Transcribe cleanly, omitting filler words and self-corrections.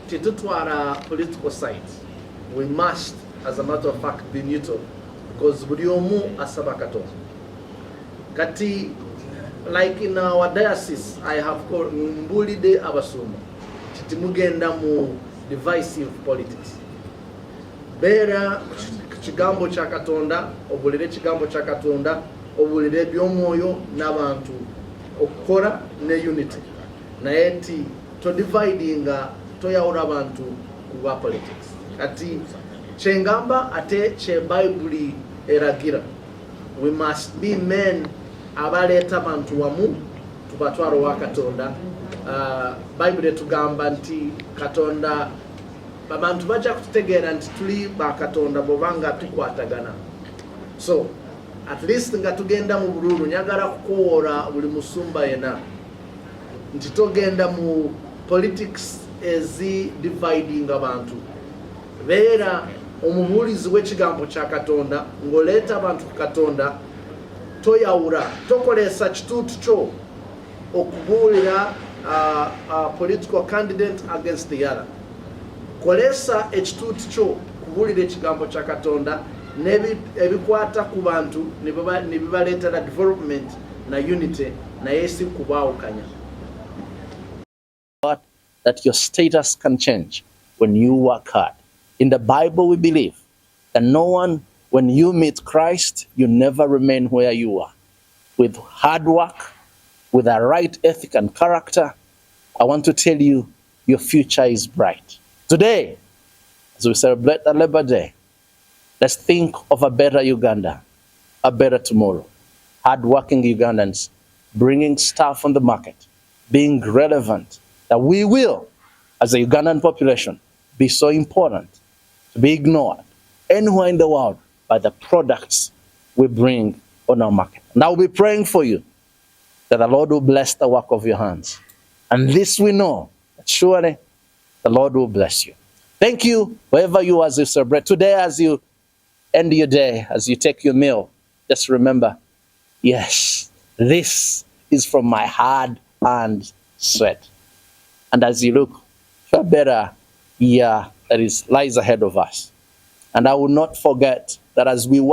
Tetutwala political sides. We must, as a matter of fact, be neutral because buli omu asaba Katonda. Kati, like in our diocese, I have called mbulide abasuma. Titimugenda mu divisive politics. Beera kigambo kya Katonda, obulire kigambo kya Katonda, obulire eby'omwoyo n'abantu okukola ne unity. Naye ti to dividinga toyawula abantu ku bwa politics. Kati kyengamba ate kye Bible eragira. We must be men abaleeta abantu wamu tubatwala wa Katonda. Bible etugamba nti Katonda abantu bajja kututegeera nti tuli ba Katonda bobanga tukwatagana. So at least nga tugenda mu bululu nyagala kukoora buli musumba yena nti togenda mu politics ezi dividing abantu. Beera omubuulizi w'ekigambo kya Katonda ng'oleeta abantu ku Katonda toyawula tokolesa kituutu kyo okubuulira political candidate against the other. Kolesa ekituutu kyo kubuulira ekigambo kya Katonda ebikwata ku bantu ne bibaleetera development na unity naye si kubaawukanya. That your status can change when you work hard. In the Bible, we believe that no one, when you meet Christ, you never remain where you are. With hard work, with a right ethic and character, I want to tell you, your future is bright. Today, as we celebrate the Labor Day, let's think of a better Uganda, a better tomorrow. Hard-working Ugandans, bringing stuff on the market, being relevant, that we will, as a Ugandan population, be so important to be ignored anywhere in the world by the products we bring on our market. And I will be praying for you that the Lord will bless the work of your hands. And this we know, that surely the Lord will bless you. Thank you, wherever you are as you celebrate. Today, as you end your day, as you take your meal, just remember, yes, this is from my hard-earned sweat. And as you look for a better year that lies ahead of us. And I will not forget that as we work